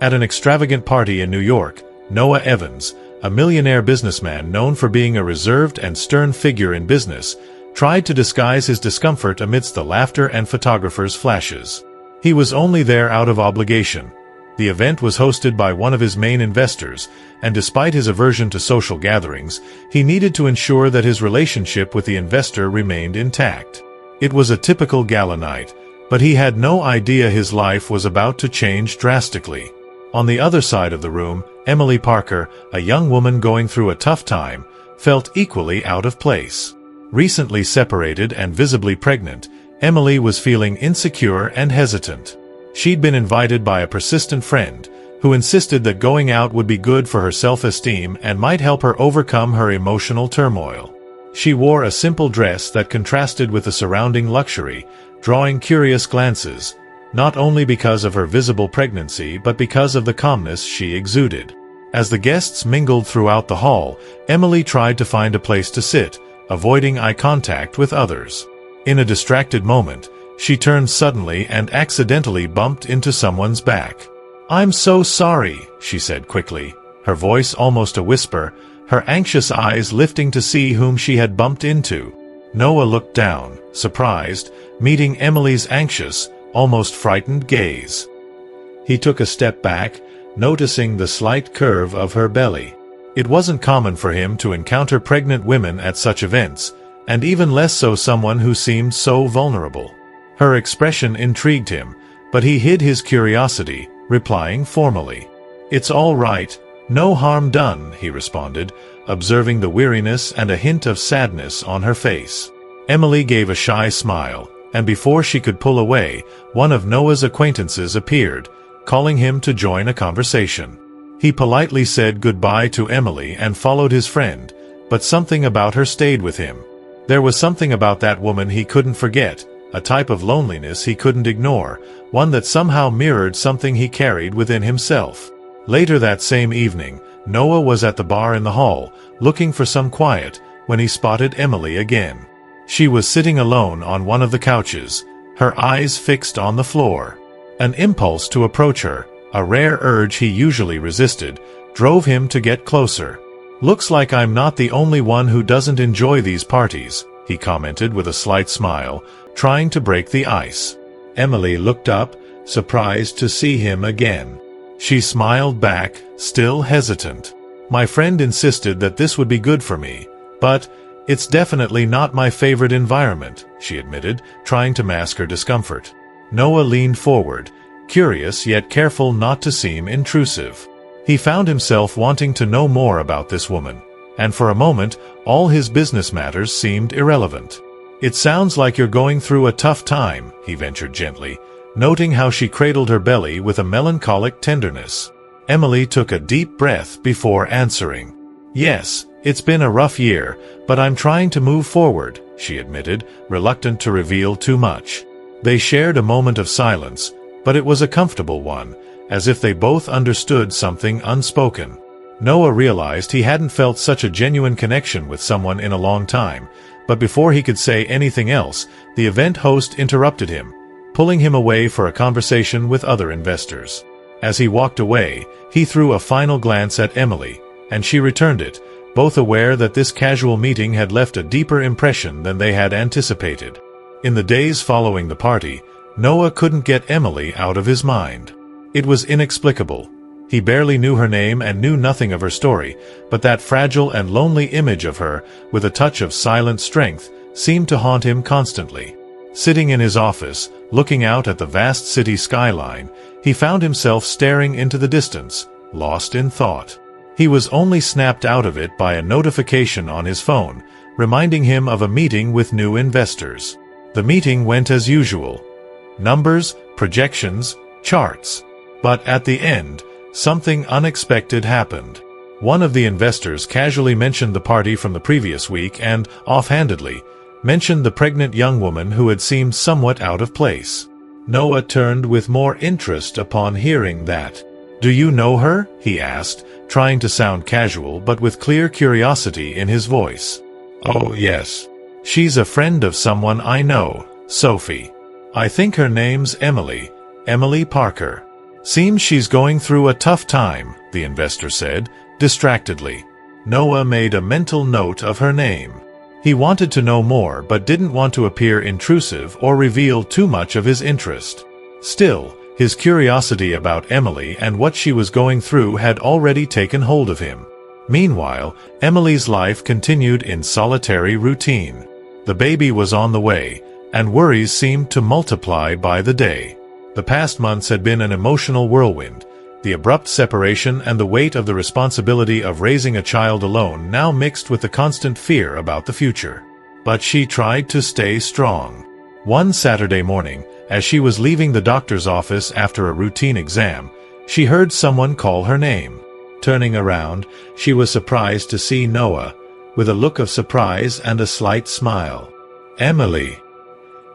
At an extravagant party in New York, Noah Evans, a millionaire businessman known for being a reserved and stern figure in business, tried to disguise his discomfort amidst the laughter and photographers' flashes. He was only there out of obligation. The event was hosted by one of his main investors, and despite his aversion to social gatherings, he needed to ensure that his relationship with the investor remained intact. It was a typical gala night, but he had no idea his life was about to change drastically. On the other side of the room, Emily Parker, a young woman going through a tough time, felt equally out of place. Recently separated and visibly pregnant, Emily was feeling insecure and hesitant. She'd been invited by a persistent friend, who insisted that going out would be good for her self-esteem and might help her overcome her emotional turmoil. She wore a simple dress that contrasted with the surrounding luxury, drawing curious glances, not only because of her visible pregnancy but because of the calmness she exuded. As the guests mingled throughout the hall, Emily tried to find a place to sit, avoiding eye contact with others. In a distracted moment, she turned suddenly and accidentally bumped into someone's back. "I'm so sorry," she said quickly, her voice almost a whisper, her anxious eyes lifting to see whom she had bumped into. Noah looked down, surprised, meeting Emily's anxious, almost frightened gaze. He took a step back, noticing the slight curve of her belly. It wasn't common for him to encounter pregnant women at such events, and even less so someone who seemed so vulnerable. Her expression intrigued him, but he hid his curiosity, replying formally. "It's all right, no harm done," he responded, observing the weariness and a hint of sadness on her face. Emily gave a shy smile, and before she could pull away, one of Noah's acquaintances appeared, calling him to join a conversation. He politely said goodbye to Emily and followed his friend, but something about her stayed with him. There was something about that woman he couldn't forget, a type of loneliness he couldn't ignore, one that somehow mirrored something he carried within himself. Later that same evening, Noah was at the bar in the hall, looking for some quiet, when he spotted Emily again. She was sitting alone on one of the couches, her eyes fixed on the floor. An impulse to approach her, a rare urge he usually resisted, drove him to get closer. "Looks like I'm not the only one who doesn't enjoy these parties," he commented with a slight smile, trying to break the ice. Emily looked up, surprised to see him again. She smiled back, still hesitant. "My friend insisted that this would be good for me, but it's definitely not my favorite environment," she admitted, trying to mask her discomfort. Noah leaned forward, curious yet careful not to seem intrusive. He found himself wanting to know more about this woman, and for a moment, all his business matters seemed irrelevant. "It sounds like you're going through a tough time," he ventured gently, noting how she cradled her belly with a melancholic tenderness. Emily took a deep breath before answering. "Yes, it's been a rough year, but I'm trying to move forward," she admitted, reluctant to reveal too much. They shared a moment of silence, but it was a comfortable one, as if they both understood something unspoken. Noah realized he hadn't felt such a genuine connection with someone in a long time, but before he could say anything else, the event host interrupted him, pulling him away for a conversation with other investors. As he walked away, he threw a final glance at Emily, and she returned it, both aware that this casual meeting had left a deeper impression than they had anticipated. In the days following the party, Noah couldn't get Emily out of his mind. It was inexplicable. He barely knew her name and knew nothing of her story, but that fragile and lonely image of her, with a touch of silent strength, seemed to haunt him constantly. Sitting in his office, looking out at the vast city skyline, he found himself staring into the distance, lost in thought. He was only snapped out of it by a notification on his phone, reminding him of a meeting with new investors. The meeting went as usual. Numbers, projections, charts. But at the end, something unexpected happened. One of the investors casually mentioned the party from the previous week and, offhandedly, mentioned the pregnant young woman who had seemed somewhat out of place. Noah turned with more interest upon hearing that. "Do you know her?" he asked, trying to sound casual but with clear curiosity in his voice. "Oh, yes. She's a friend of someone I know, Sophie. I think her name's Emily Parker." Seems she's going through a tough time, the investor said, distractedly. Noah made a mental note of her name. He wanted to know more but didn't want to appear intrusive or reveal too much of his interest. Still, his curiosity about Emily and what she was going through had already taken hold of him. Meanwhile, Emily's life continued in solitary routine. The baby was on the way, and worries seemed to multiply by the day. The past months had been an emotional whirlwind. The abrupt separation and the weight of the responsibility of raising a child alone now mixed with the constant fear about the future. But she tried to stay strong. One Saturday morning, as she was leaving the doctor's office after a routine exam, she heard someone call her name. Turning around, she was surprised to see Noah, with a look of surprise and a slight smile. "Emily."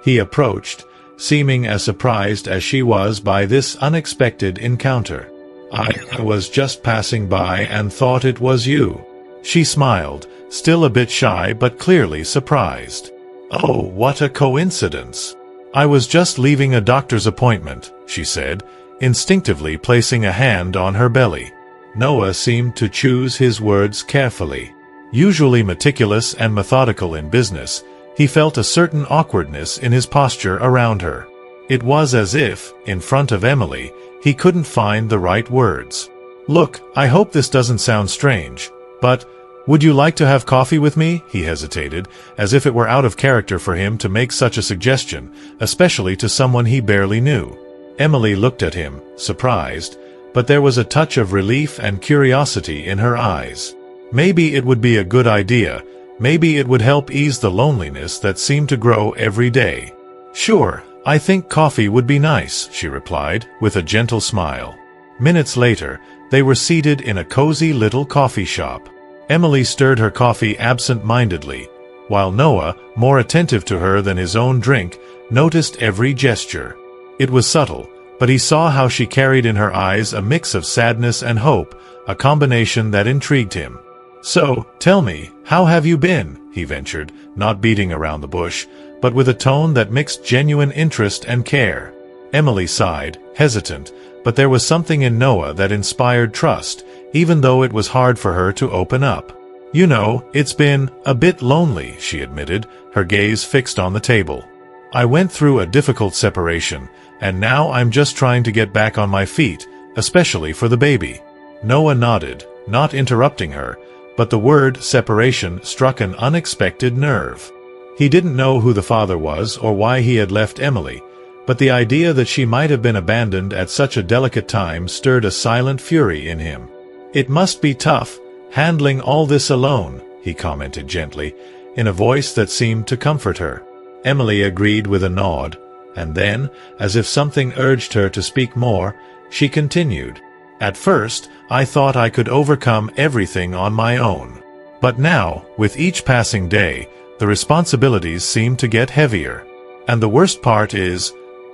He approached, seeming as surprised as she was by this unexpected encounter. I was just passing by and thought it was you." She smiled, still a bit shy but clearly surprised. "Oh, what a coincidence. I was just leaving a doctor's appointment," she said, instinctively placing a hand on her belly. Noah seemed to choose his words carefully. Usually meticulous and methodical in business, he felt a certain awkwardness in his posture around her. It was as if, in front of Emily, he couldn't find the right words. "Look, I hope this doesn't sound strange, but would you like to have coffee with me?" He hesitated, as if it were out of character for him to make such a suggestion, especially to someone he barely knew. Emily looked at him, surprised, but there was a touch of relief and curiosity in her eyes. Maybe it would be a good idea. Maybe it would help ease the loneliness that seemed to grow every day. "Sure, I think coffee would be nice," she replied, with a gentle smile. Minutes later, they were seated in a cozy little coffee shop. Emily stirred her coffee absent-mindedly, while Noah, more attentive to her than his own drink, noticed every gesture. It was subtle, but he saw how she carried in her eyes a mix of sadness and hope, a combination that intrigued him. "So, tell me, how have you been?" he ventured, not beating around the bush, but with a tone that mixed genuine interest and care. Emily sighed, hesitant, but there was something in Noah that inspired trust, even though it was hard for her to open up. "You know, it's been a bit lonely," she admitted, her gaze fixed on the table. "I went through a difficult separation, and now I'm just trying to get back on my feet, especially for the baby." Noah nodded, not interrupting her, but the word separation struck an unexpected nerve. He didn't know who the father was or why he had left Emily, but the idea that she might have been abandoned at such a delicate time stirred a silent fury in him. "It must be tough, handling all this alone," he commented gently, in a voice that seemed to comfort her. Emily agreed with a nod, and then, as if something urged her to speak more, she continued. "At first, I thought I could overcome everything on my own. But now, with each passing day, the responsibilities seem to get heavier. And the worst part is,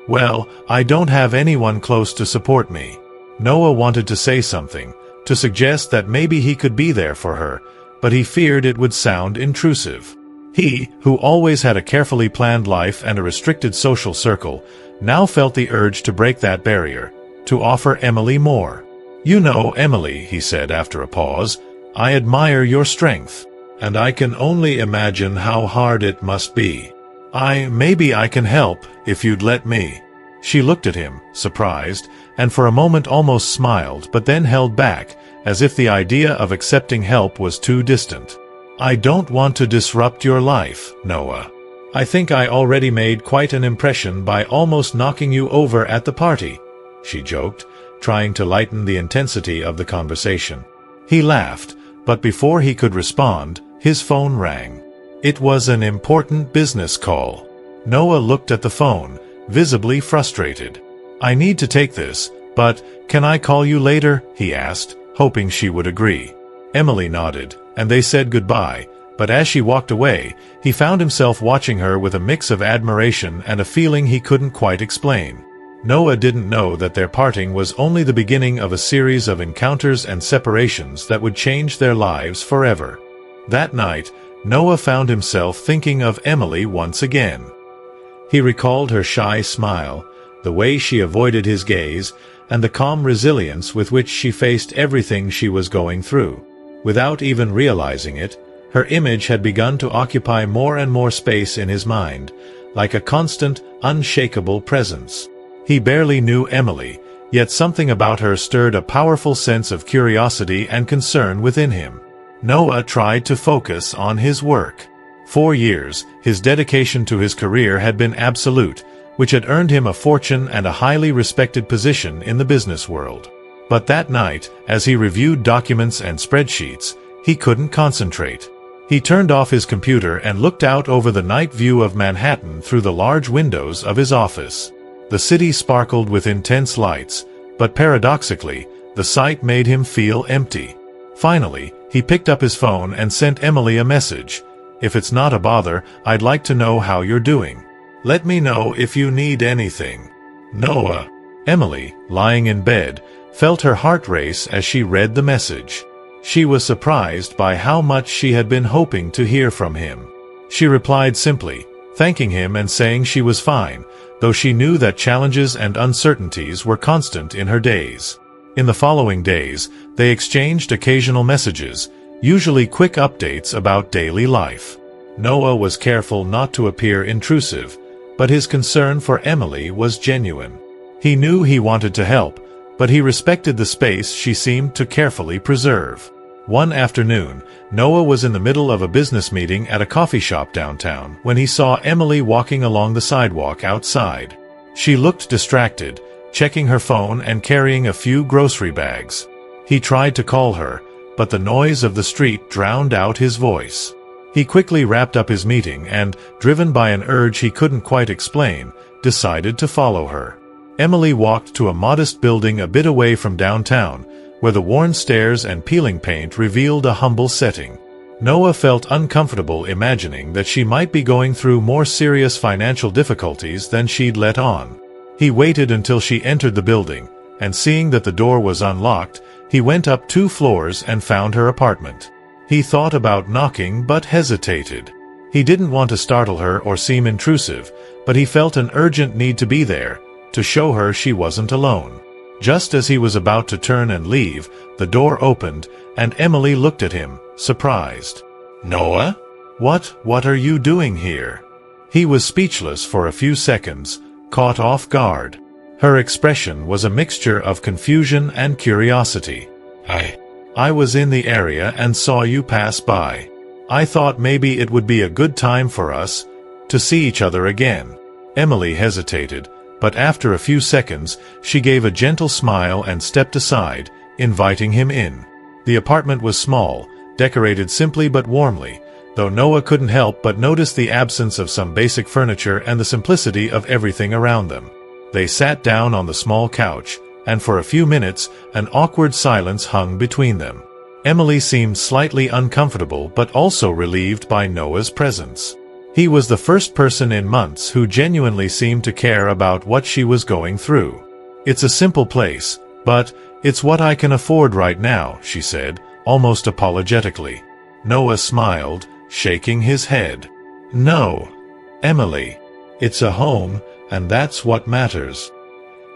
well, I don't have anyone close to support me." Noah wanted to say something, to suggest that maybe he could be there for her, but he feared it would sound intrusive. He, who always had a carefully planned life and a restricted social circle, now felt the urge to break that barrier, to offer Emily more. "You know, Emily," he said after a pause, "I admire your strength, and I can only imagine how hard it must be. Maybe I can help, if you'd let me." She looked at him, surprised, and for a moment almost smiled but then held back, as if the idea of accepting help was too distant. "I don't want to disrupt your life, Noah. I think I already made quite an impression by almost knocking you over at the party," she joked, trying to lighten the intensity of the conversation. He laughed, but before he could respond, his phone rang. It was an important business call. Noah looked at the phone, visibly frustrated. "I need to take this, but can I call you later?" he asked, hoping she would agree. Emily nodded, and they said goodbye, but as she walked away, he found himself watching her with a mix of admiration and a feeling he couldn't quite explain. Noah didn't know that their parting was only the beginning of a series of encounters and separations that would change their lives forever. That night, Noah found himself thinking of Emily once again. He recalled her shy smile, the way she avoided his gaze, and the calm resilience with which she faced everything she was going through. Without even realizing it, her image had begun to occupy more and more space in his mind, like a constant, unshakable presence. He barely knew Emily, yet something about her stirred a powerful sense of curiosity and concern within him. Noah tried to focus on his work. For years, his dedication to his career had been absolute, which had earned him a fortune and a highly respected position in the business world. But that night, as he reviewed documents and spreadsheets, he couldn't concentrate. He turned off his computer and looked out over the night view of Manhattan through the large windows of his office. The city sparkled with intense lights, but paradoxically, the sight made him feel empty. Finally, he picked up his phone and sent Emily a message. "If it's not a bother, I'd like to know how you're doing. Let me know if you need anything. Noah." Emily, lying in bed, felt her heart race as she read the message. She was surprised by how much she had been hoping to hear from him. She replied simply, thanking him and saying she was fine, though she knew that challenges and uncertainties were constant in her days. In the following days, they exchanged occasional messages, usually quick updates about daily life. Noah was careful not to appear intrusive, but his concern for Emily was genuine. He knew he wanted to help, but he respected the space she seemed to carefully preserve. One afternoon, Noah was in the middle of a business meeting at a coffee shop downtown when he saw Emily walking along the sidewalk outside. She looked distracted, checking her phone and carrying a few grocery bags. He tried to call her, but the noise of the street drowned out his voice. He quickly wrapped up his meeting and, driven by an urge he couldn't quite explain, decided to follow her. Emily walked to a modest building a bit away from downtown, where the worn stairs and peeling paint revealed a humble setting. Noah felt uncomfortable imagining that she might be going through more serious financial difficulties than she'd let on. He waited until she entered the building, and seeing that the door was unlocked, he went up 2 floors and found her apartment. He thought about knocking but hesitated. He didn't want to startle her or seem intrusive, but he felt an urgent need to be there, to show her she wasn't alone. Just as he was about to turn and leave, the door opened, and Emily looked at him, surprised. "Noah? What are you doing here?" He was speechless for a few seconds, caught off guard. Her expression was a mixture of confusion and curiosity. I was in the area and saw you pass by. I thought maybe it would be a good time for us to see each other again." Emily hesitated, but after a few seconds, she gave a gentle smile and stepped aside, inviting him in. The apartment was small, decorated simply but warmly, though Noah couldn't help but notice the absence of some basic furniture and the simplicity of everything around them. They sat down on the small couch, and for a few minutes, an awkward silence hung between them. Emily seemed slightly uncomfortable but also relieved by Noah's presence. He was the first person in months who genuinely seemed to care about what she was going through. "It's a simple place, but it's what I can afford right now," she said, almost apologetically. Noah smiled, shaking his head. "No, Emily. It's a home, and that's what matters."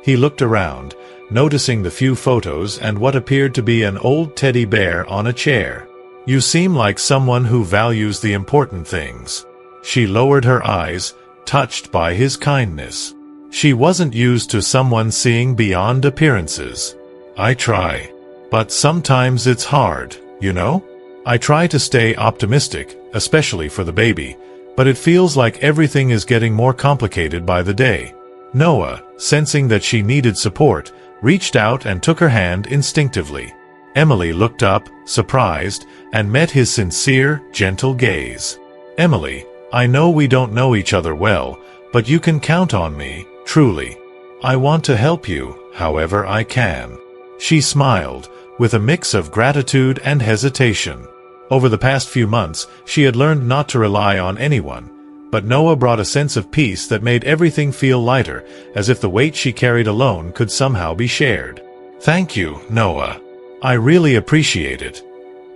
He looked around, noticing the few photos and what appeared to be an old teddy bear on a chair. "You seem like someone who values the important things." She lowered her eyes, touched by his kindness. She wasn't used to someone seeing beyond appearances. "I try. But sometimes it's hard, you know? I try to stay optimistic, especially for the baby, but it feels like everything is getting more complicated by the day." Noah, sensing that she needed support, reached out and took her hand instinctively. Emily looked up, surprised, and met his sincere, gentle gaze. "Emily, I know we don't know each other well, but you can count on me, truly. I want to help you, however I can." She smiled, with a mix of gratitude and hesitation. Over the past few months, she had learned not to rely on anyone, but Noah brought a sense of peace that made everything feel lighter, as if the weight she carried alone could somehow be shared. "Thank you, Noah. I really appreciate it.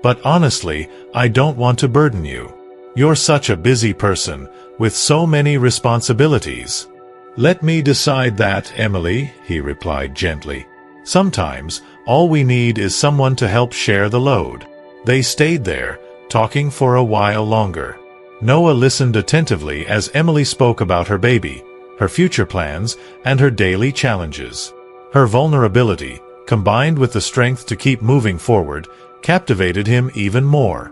But honestly, I don't want to burden you. You're such a busy person, with so many responsibilities." "Let me decide that, Emily," he replied gently. Sometimes, all we need is someone to help share the load." They stayed there, talking for a while longer. Noah listened attentively as Emily spoke about her baby, her future plans, and her daily challenges. Her vulnerability, combined with the strength to keep moving forward, captivated him even more.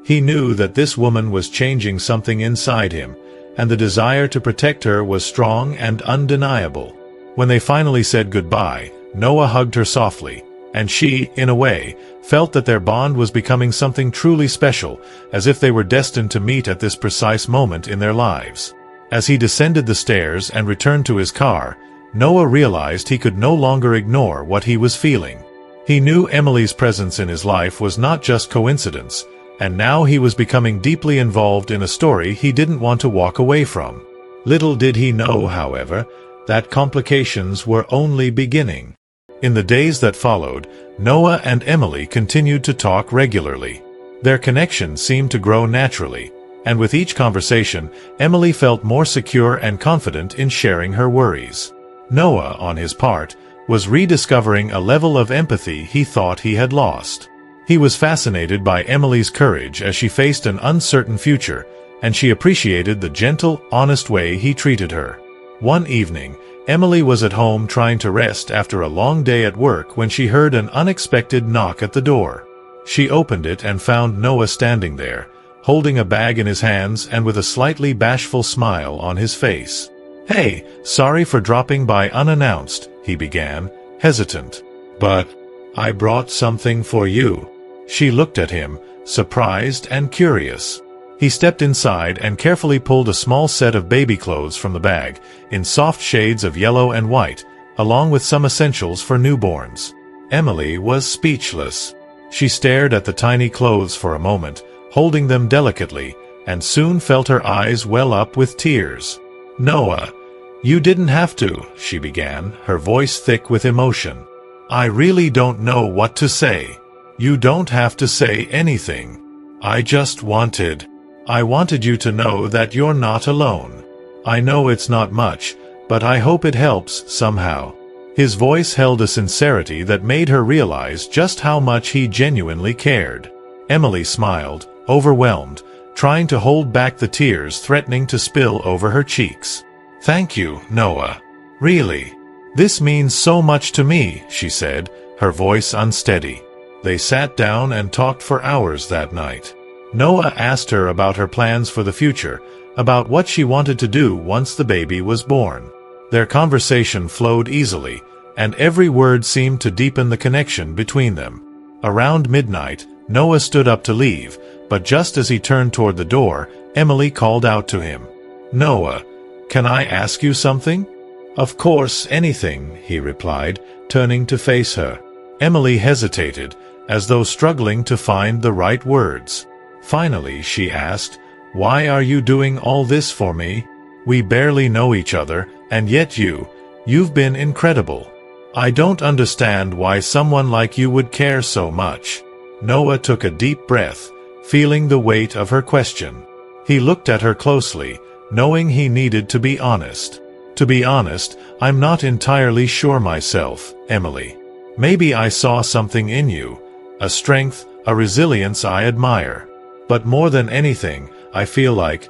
He knew that this woman was changing something inside him, and the desire to protect her was strong and undeniable. When they finally said goodbye, Noah hugged her softly, and she, in a way, felt that their bond was becoming something truly special, as if they were destined to meet at this precise moment in their lives. As he descended the stairs and returned to his car, Noah realized he could no longer ignore what he was feeling. He knew Emily's presence in his life was not just coincidence, and now he was becoming deeply involved in a story he didn't want to walk away from. Little did he know, however, that complications were only beginning. In the days that followed, Noah and Emily continued to talk regularly. Their connection seemed to grow naturally, and with each conversation, Emily felt more secure and confident in sharing her worries. Noah, on his part, was rediscovering a level of empathy he thought he had lost. He was fascinated by Emily's courage as she faced an uncertain future, and she appreciated the gentle, honest way he treated her. One evening, Emily was at home trying to rest after a long day at work when she heard an unexpected knock at the door. She opened it and found Noah standing there, holding a bag in his hands and with a slightly bashful smile on his face. "Hey, sorry for dropping by unannounced," he began, hesitant. "But I brought something for you." She looked at him, surprised and curious. He stepped inside and carefully pulled a small set of baby clothes from the bag, in soft shades of yellow and white, along with some essentials for newborns. Emily was speechless. She stared at the tiny clothes for a moment, holding them delicately, and soon felt her eyes well up with tears. "Noah, you didn't have to," she began, her voice thick with emotion. "I really don't know what to say." "You don't have to say anything. I wanted you to know that you're not alone. I know it's not much, but I hope it helps somehow." His voice held a sincerity that made her realize just how much he genuinely cared. Emily smiled, overwhelmed, trying to hold back the tears threatening to spill over her cheeks. "Thank you, Noah. Really. This means so much to me," she said, her voice unsteady. They sat down and talked for hours that night. Noah asked her about her plans for the future, about what she wanted to do once the baby was born. Their conversation flowed easily, and every word seemed to deepen the connection between them. Around midnight, Noah stood up to leave, but just as he turned toward the door, Emily called out to him. "Noah, can I ask you something?" "Of course, anything," he replied, turning to face her. Emily hesitated, as though struggling to find the right words. Finally, she asked, "Why are you doing all this for me? We barely know each other, and yet you've been incredible. I don't understand why someone like you would care so much." Noah took a deep breath, feeling the weight of her question. He looked at her closely, knowing he needed to be honest. "To be honest, I'm not entirely sure myself, Emily. Maybe I saw something in you, a strength, a resilience I admire. But more than anything, I feel like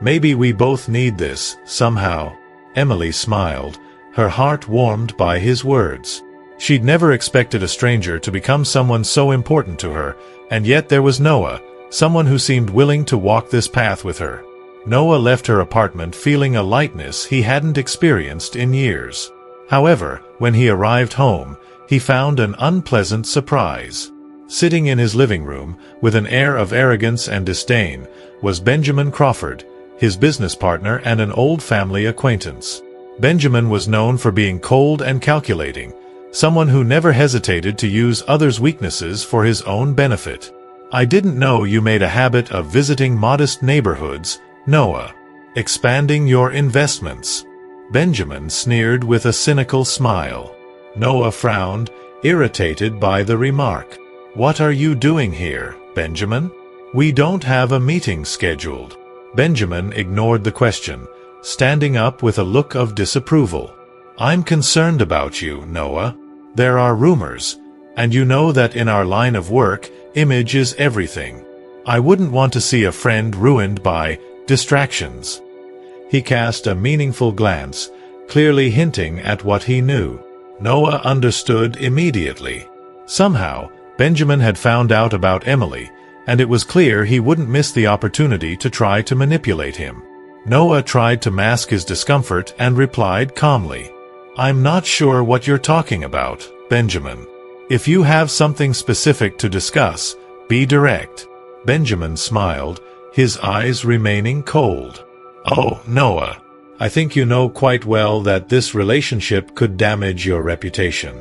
maybe we both need this, somehow." Emily smiled, her heart warmed by his words. She'd never expected a stranger to become someone so important to her, and yet there was Noah, someone who seemed willing to walk this path with her. Noah left her apartment feeling a lightness he hadn't experienced in years. However, when he arrived home, he found an unpleasant surprise. Sitting in his living room, with an air of arrogance and disdain, was Benjamin Crawford, his business partner and an old family acquaintance. Benjamin was known for being cold and calculating, someone who never hesitated to use others' weaknesses for his own benefit. "I didn't know you made a habit of visiting modest neighborhoods, Noah. Expanding your investments." Benjamin sneered with a cynical smile. Noah frowned, irritated by the remark. "What are you doing here, Benjamin? We don't have a meeting scheduled." Benjamin ignored the question, standing up with a look of disapproval. "I'm concerned about you, Noah. There are rumors, and you know that in our line of work, image is everything. I wouldn't want to see a friend ruined by distractions." He cast a meaningful glance, clearly hinting at what he knew. Noah understood immediately. Somehow, Benjamin had found out about Emily, and it was clear he wouldn't miss the opportunity to try to manipulate him. Noah tried to mask his discomfort and replied calmly, "I'm not sure what you're talking about, Benjamin. If you have something specific to discuss, be direct." Benjamin smiled, his eyes remaining cold. "Oh, Noah, I think you know quite well that this relationship could damage your reputation.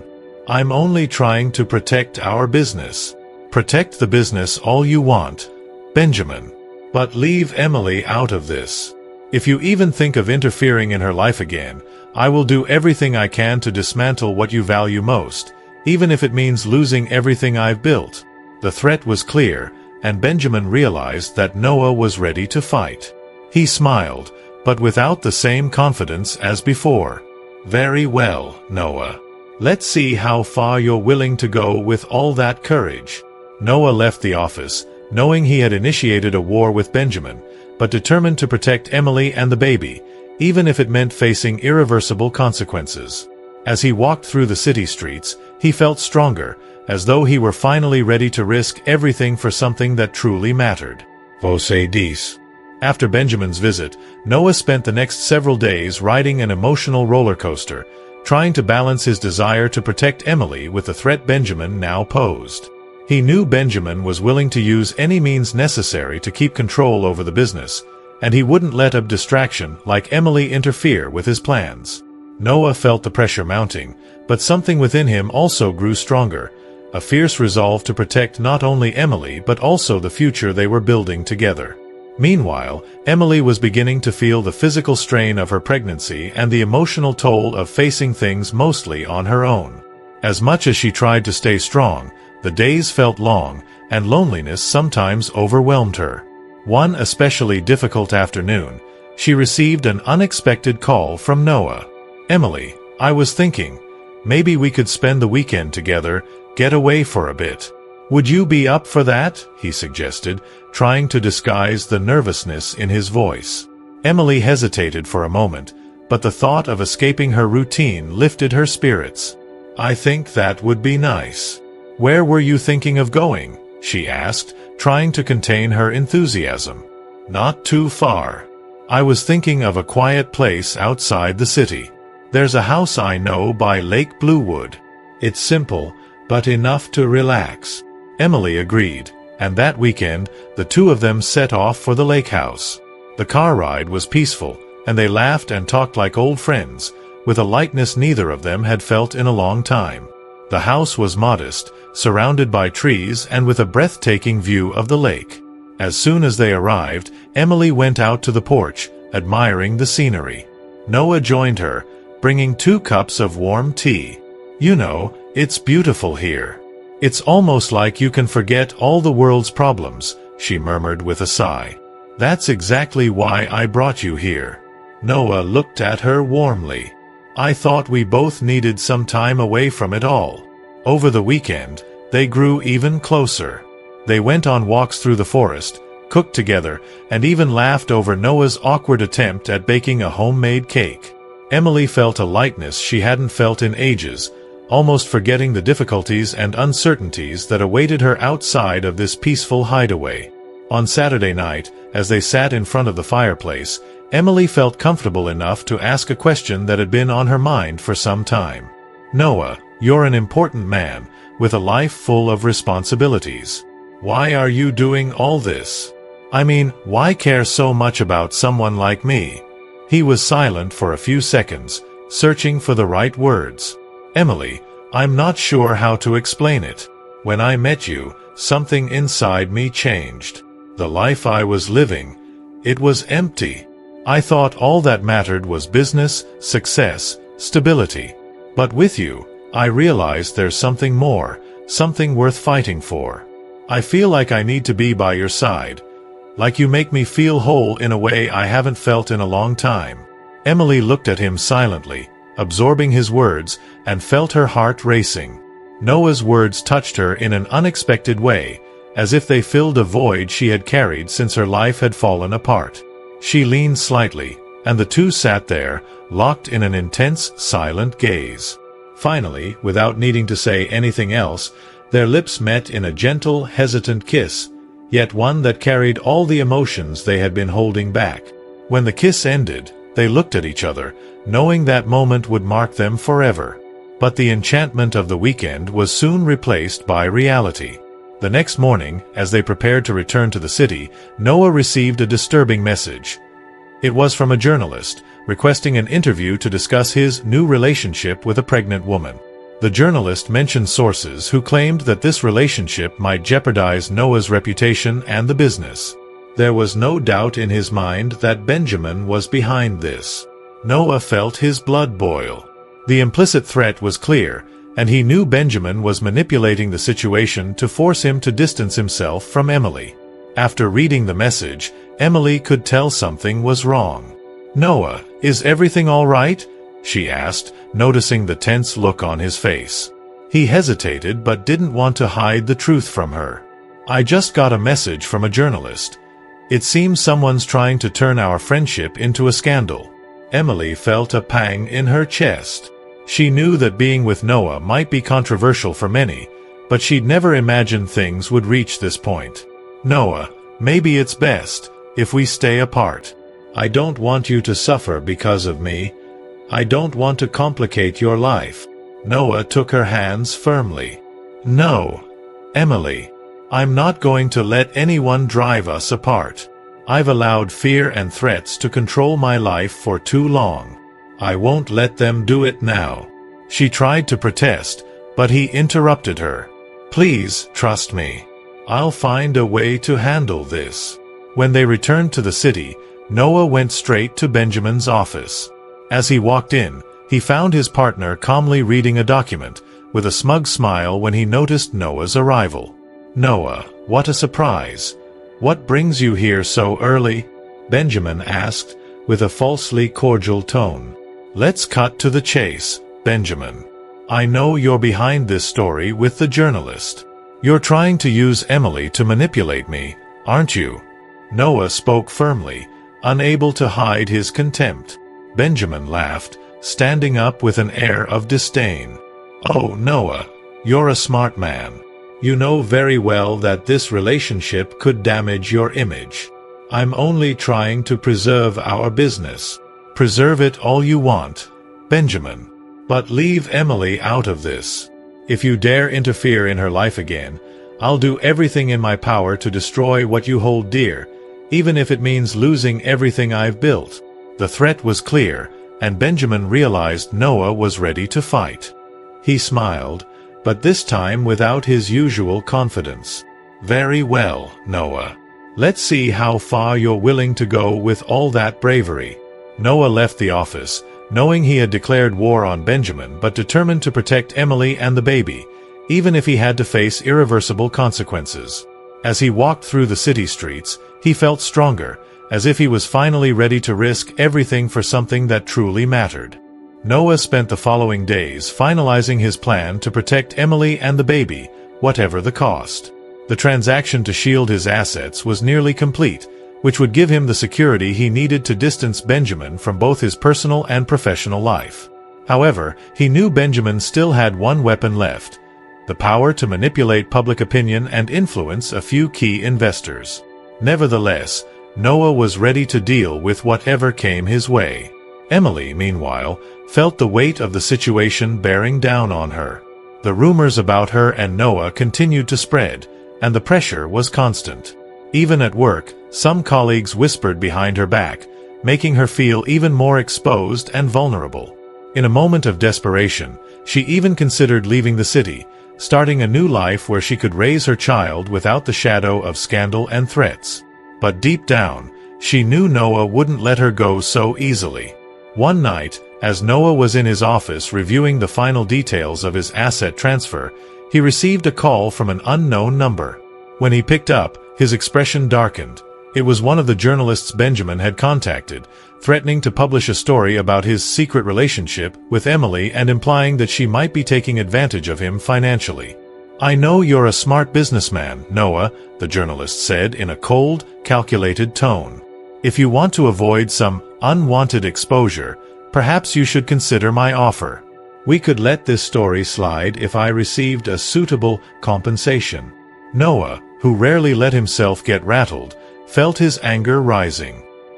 I'm only trying to protect our business." "Protect the business all you want, Benjamin. But leave Emily out of this. If you even think of interfering in her life again, I will do everything I can to dismantle what you value most, even if it means losing everything I've built." The threat was clear, and Benjamin realized that Noah was ready to fight. He smiled, but without the same confidence as before. "Very well, Noah. Let's see how far you're willing to go with all that courage." Noah left the office, knowing he had initiated a war with Benjamin, but determined to protect Emily and the baby, even if it meant facing irreversible consequences. As he walked through the city streets, he felt stronger, as though he were finally ready to risk everything for something that truly mattered. Você diz. After Benjamin's visit, Noah spent the next several days riding an emotional roller coaster, trying to balance his desire to protect Emily with the threat Benjamin now posed. He knew Benjamin was willing to use any means necessary to keep control over the business, and he wouldn't let a distraction like Emily interfere with his plans. Noah felt the pressure mounting, but something within him also grew stronger, a fierce resolve to protect not only Emily but also the future they were building together. Meanwhile, Emily was beginning to feel the physical strain of her pregnancy and the emotional toll of facing things mostly on her own. As much as she tried to stay strong, the days felt long, and loneliness sometimes overwhelmed her. One especially difficult afternoon, she received an unexpected call from Noah. "Emily, I was thinking, maybe we could spend the weekend together, get away for a bit. Would you be up for that?" he suggested, trying to disguise the nervousness in his voice. Emily hesitated for a moment, but the thought of escaping her routine lifted her spirits. "I think that would be nice." "Where were you thinking of going?" she asked, trying to contain her enthusiasm. "Not too far. I was thinking of a quiet place outside the city. There's a house I know by Lake Bluewood. It's simple, but enough to relax." Emily agreed, and that weekend, the two of them set off for the lake house. The car ride was peaceful, and they laughed and talked like old friends, with a lightness neither of them had felt in a long time. The house was modest, surrounded by trees and with a breathtaking view of the lake. As soon as they arrived, Emily went out to the porch, admiring the scenery. Noah joined her, bringing 2 cups of warm tea. "You know, it's beautiful here. It's almost like you can forget all the world's problems," she murmured with a sigh. "That's exactly why I brought you here." Noah looked at her warmly. "I thought we both needed some time away from it all." Over the weekend, they grew even closer. They went on walks through the forest, cooked together, and even laughed over Noah's awkward attempt at baking a homemade cake. Emily felt a lightness she hadn't felt in ages, almost forgetting the difficulties and uncertainties that awaited her outside of this peaceful hideaway. On Saturday night, as they sat in front of the fireplace, Emily felt comfortable enough to ask a question that had been on her mind for some time. "Noah, you're an important man, with a life full of responsibilities. Why are you doing all this? I mean, why care so much about someone like me?" He was silent for a few seconds, searching for the right words. "Emily, I'm not sure how to explain it. When I met you, something inside me changed. The life I was living, it was empty. I thought all that mattered was business, success, stability. But with you, I realized there's something more, something worth fighting for. I feel like I need to be by your side. Like you make me feel whole in a way I haven't felt in a long time." Emily looked at him silently, absorbing his words, and felt her heart racing. Noah's words touched her in an unexpected way, as if they filled a void she had carried since her life had fallen apart. She leaned slightly, and the two sat there, locked in an intense, silent gaze. Finally, without needing to say anything else, their lips met in a gentle, hesitant kiss, yet one that carried all the emotions they had been holding back. When the kiss ended, they looked at each other, knowing that moment would mark them forever. But the enchantment of the weekend was soon replaced by reality. The next morning, as they prepared to return to the city, Noah received a disturbing message. It was from a journalist, requesting an interview to discuss his new relationship with a pregnant woman. The journalist mentioned sources who claimed that this relationship might jeopardize Noah's reputation and the business. There was no doubt in his mind that Benjamin was behind this. Noah felt his blood boil. The implicit threat was clear, and he knew Benjamin was manipulating the situation to force him to distance himself from Emily. After reading the message, Emily could tell something was wrong. "Noah, is everything all right?" she asked, noticing the tense look on his face. He hesitated but didn't want to hide the truth from her. "I just got a message from a journalist. It seems someone's trying to turn our friendship into a scandal." Emily felt a pang in her chest. She knew that being with Noah might be controversial for many, but she'd never imagined things would reach this point. "Noah, maybe it's best if we stay apart. I don't want you to suffer because of me. I don't want to complicate your life." Noah took her hands firmly. "No, Emily. I'm not going to let anyone drive us apart. I've allowed fear and threats to control my life for too long. I won't let them do it now." She tried to protest, but he interrupted her. "Please, trust me. I'll find a way to handle this." When they returned to the city, Noah went straight to Benjamin's office. As he walked in, he found his partner calmly reading a document, with a smug smile when he noticed Noah's arrival. "Noah, what a surprise. What brings you here so early?" Benjamin asked, with a falsely cordial tone. "Let's cut to the chase, Benjamin. I know you're behind this story with the journalist. You're trying to use Emily to manipulate me, aren't you?" Noah spoke firmly, unable to hide his contempt. Benjamin laughed, standing up with an air of disdain. "Oh, Noah, you're a smart man. You know very well that this relationship could damage your image. I'm only trying to preserve our business. Preserve it all you want, Benjamin. But leave Emily out of this. If you dare interfere in her life again, I'll do everything in my power to destroy what you hold dear, even if it means losing everything I've built." The threat was clear, and Benjamin realized Noah was ready to fight. He smiled, but this time without his usual confidence. "Very well, Noah. Let's see how far you're willing to go with all that bravery." Noah left the office, knowing he had declared war on Benjamin but determined to protect Emily and the baby, even if he had to face irreversible consequences. As he walked through the city streets, he felt stronger, as if he was finally ready to risk everything for something that truly mattered. Noah spent the following days finalizing his plan to protect Emily and the baby, whatever the cost. The transaction to shield his assets was nearly complete, which would give him the security he needed to distance Benjamin from both his personal and professional life. However, he knew Benjamin still had one weapon left: the power to manipulate public opinion and influence a few key investors. Nevertheless, Noah was ready to deal with whatever came his way. Emily, meanwhile, felt the weight of the situation bearing down on her. The rumors about her and Noah continued to spread, and the pressure was constant. Even at work, some colleagues whispered behind her back, making her feel even more exposed and vulnerable. In a moment of desperation, she even considered leaving the city, starting a new life where she could raise her child without the shadow of scandal and threats. But deep down, she knew Noah wouldn't let her go so easily. One night, as Noah was in his office reviewing the final details of his asset transfer, he received a call from an unknown number. When he picked up, his expression darkened, It was one of the journalists Benjamin had contacted, threatening to publish a story about his secret relationship with Emily and implying that she might be taking advantage of him financially. "I know you're a smart businessman, Noah," the journalist said in a cold, calculated tone. "If you want to avoid some unwanted exposure, perhaps you should consider my offer. We could let this story slide if I received a suitable compensation." Noah, who rarely let himself get rattled, felt his anger rising.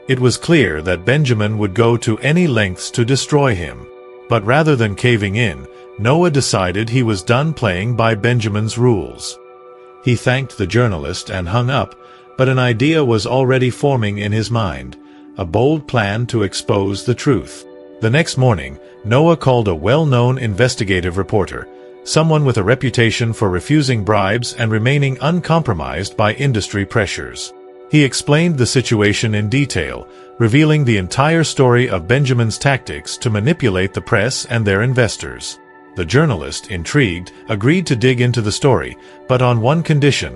It was clear that Benjamin would go to any lengths to destroy him. But rather than caving in, Noah decided he was done playing by Benjamin's rules. He thanked the journalist and hung up, but an idea was already forming in his mind, a bold plan to expose the truth. The next morning, Noah called a well-known investigative reporter, someone with a reputation for refusing bribes and remaining uncompromised by industry pressures. He explained the situation in detail, revealing the entire story of Benjamin's tactics to manipulate the press and their investors. The journalist, intrigued, agreed to dig into the story, but on one condition: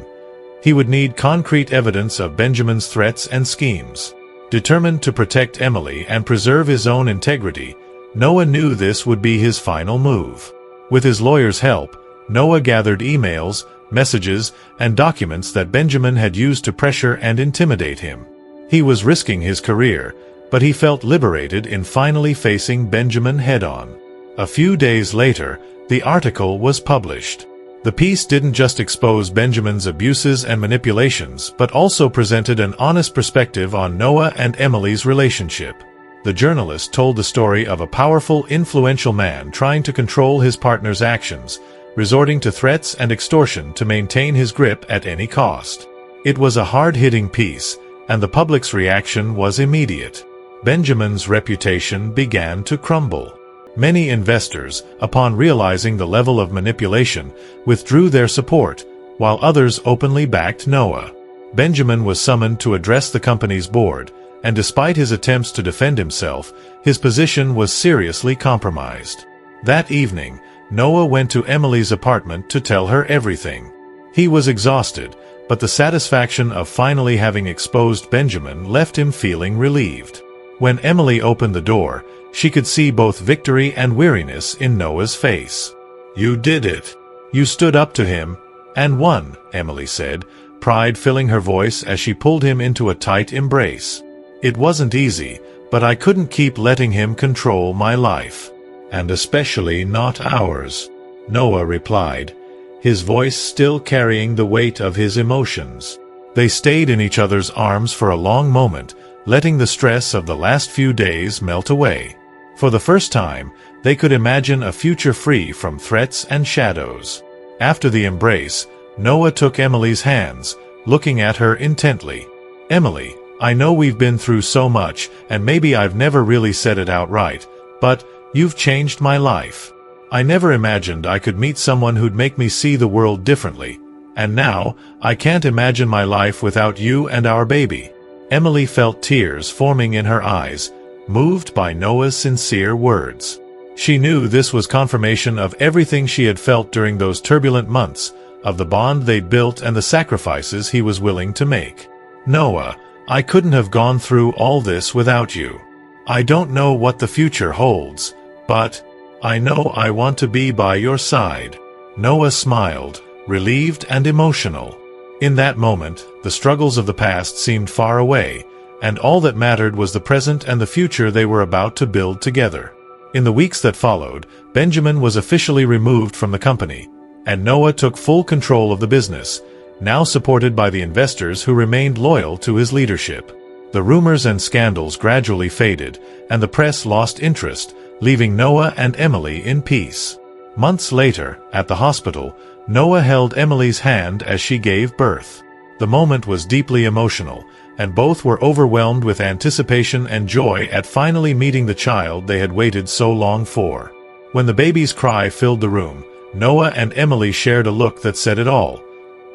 he would need concrete evidence of Benjamin's threats and schemes. Determined to protect Emily and preserve his own integrity, Noah knew this would be his final move. With his lawyer's help, Noah gathered emails, messages, and documents that Benjamin had used to pressure and intimidate him. He was risking his career, but he felt liberated in finally facing Benjamin head-on. A few days later, the article was published. The piece didn't just expose Benjamin's abuses and manipulations, but also presented an honest perspective on Noah and Emily's relationship. The journalist told the story of a powerful, influential man trying to control his partner's actions, resorting to threats and extortion to maintain his grip at any cost. It was a hard-hitting piece, and the public's reaction was immediate. Benjamin's reputation began to crumble. Many investors, upon realizing the level of manipulation, withdrew their support, while others openly backed Noah. Benjamin was summoned to address the company's board, and despite his attempts to defend himself, his position was seriously compromised. That evening, Noah went to Emily's apartment to tell her everything. He was exhausted, but the satisfaction of finally having exposed Benjamin left him feeling relieved. When Emily opened the door, she could see both victory and weariness in Noah's face. "You did it. You stood up to him, and won," Emily said, pride filling her voice as she pulled him into a tight embrace. "It wasn't easy, but I couldn't keep letting him control my life. And especially not ours," Noah replied, his voice still carrying the weight of his emotions. They stayed in each other's arms for a long moment, letting the stress of the last few days melt away. For the first time, they could imagine a future free from threats and shadows. After the embrace, Noah took Emily's hands, looking at her intently. "Emily, I know we've been through so much, and maybe I've never really said it outright, but you've changed my life. I never imagined I could meet someone who'd make me see the world differently, and now, I can't imagine my life without you and our baby." Emily felt tears forming in her eyes, moved by Noah's sincere words. She knew this was confirmation of everything she had felt during those turbulent months, of the bond they'd built and the sacrifices he was willing to make. "Noah, I couldn't have gone through all this without you. I don't know what the future holds, but I know I want to be by your side." Noah smiled, relieved and emotional. In that moment, the struggles of the past seemed far away, and all that mattered was the present and the future they were about to build together. In the weeks that followed, Benjamin was officially removed from the company, and Noah took full control of the business, now supported by the investors who remained loyal to his leadership. The rumors and scandals gradually faded, and the press lost interest, leaving Noah and Emily in peace. Months later, at the hospital, Noah held Emily's hand as she gave birth. The moment was deeply emotional, and both were overwhelmed with anticipation and joy at finally meeting the child they had waited so long for. When the baby's cry filled the room, Noah and Emily shared a look that said it all.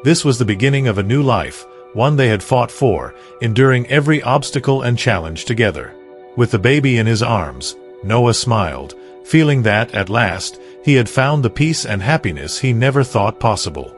This was the beginning of a new life, one they had fought for, enduring every obstacle and challenge together. With the baby in his arms, Noah smiled, feeling that, at last, he had found the peace and happiness he never thought possible.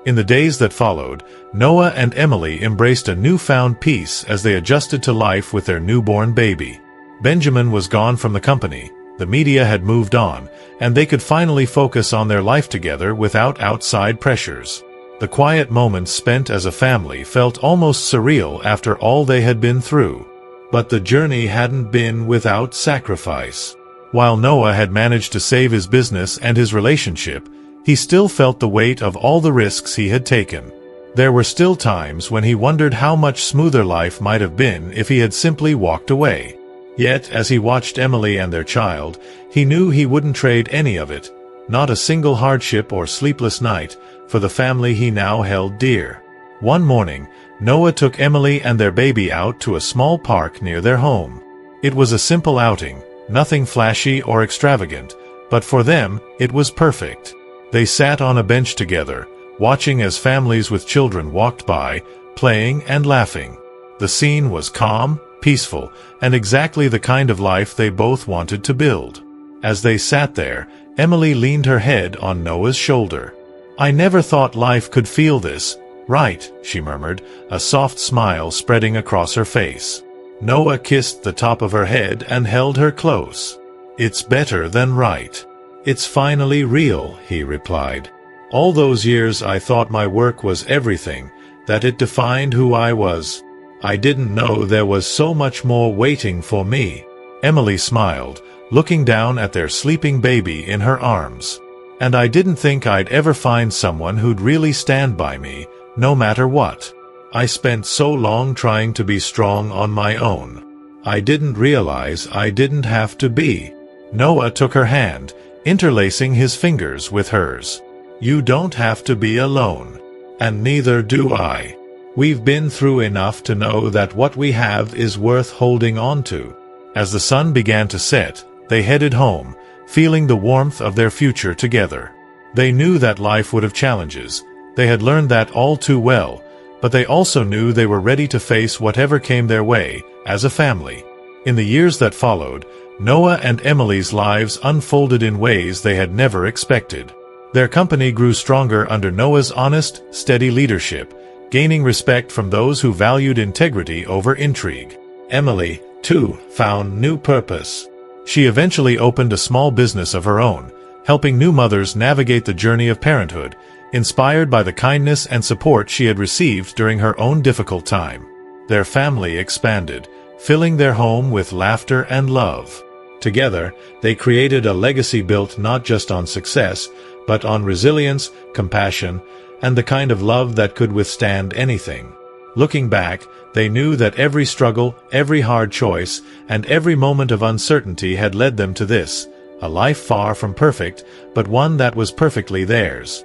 In the days that followed, Noah and Emily embraced a newfound peace as they adjusted to life with their newborn baby. Benjamin was gone from the company, the media had moved on, and they could finally focus on their life together without outside pressures. The quiet moments spent as a family felt almost surreal after all they had been through. But the journey hadn't been without sacrifice. While Noah had managed to save his business and his relationship, he still felt the weight of all the risks he had taken. There were still times when he wondered how much smoother life might have been if he had simply walked away. Yet, as he watched Emily and their child, he knew he wouldn't trade any of it, not a single hardship or sleepless night, for the family he now held dear. One morning, Noah took Emily and their baby out to a small park near their home. It was a simple outing, nothing flashy or extravagant, but for them, it was perfect. They sat on a bench together, watching as families with children walked by, playing and laughing. The scene was calm, peaceful, and exactly the kind of life they both wanted to build. As they sat there, Emily leaned her head on Noah's shoulder. "I never thought life could feel this, right?" she murmured, a soft smile spreading across her face. Noah kissed the top of her head and held her close. "It's better than right. It's finally real," he replied. "All those years I thought my work was everything, that it defined who I was. I didn't know there was so much more waiting for me." Emily smiled, looking down at their sleeping baby in her arms. "And I didn't think I'd ever find someone who'd really stand by me, no matter what. I spent so long trying to be strong on my own. I didn't realize I didn't have to be." Noah took her hand, interlacing his fingers with hers. "You don't have to be alone. And neither do I. We've been through enough to know that what we have is worth holding on to." As the sun began to set, they headed home, feeling the warmth of their future together. They knew that life would have challenges. They had learned that all too well, but they also knew they were ready to face whatever came their way, as a family. In the years that followed, Noah and Emily's lives unfolded in ways they had never expected. Their company grew stronger under Noah's honest, steady leadership, gaining respect from those who valued integrity over intrigue. Emily, too, found new purpose. She eventually opened a small business of her own, helping new mothers navigate the journey of parenthood, inspired by the kindness and support she had received during her own difficult time. Their family expanded, filling their home with laughter and love. Together, they created a legacy built not just on success, but on resilience, compassion, and the kind of love that could withstand anything. Looking back, they knew that every struggle, every hard choice, and every moment of uncertainty had led them to this, a life far from perfect, but one that was perfectly theirs.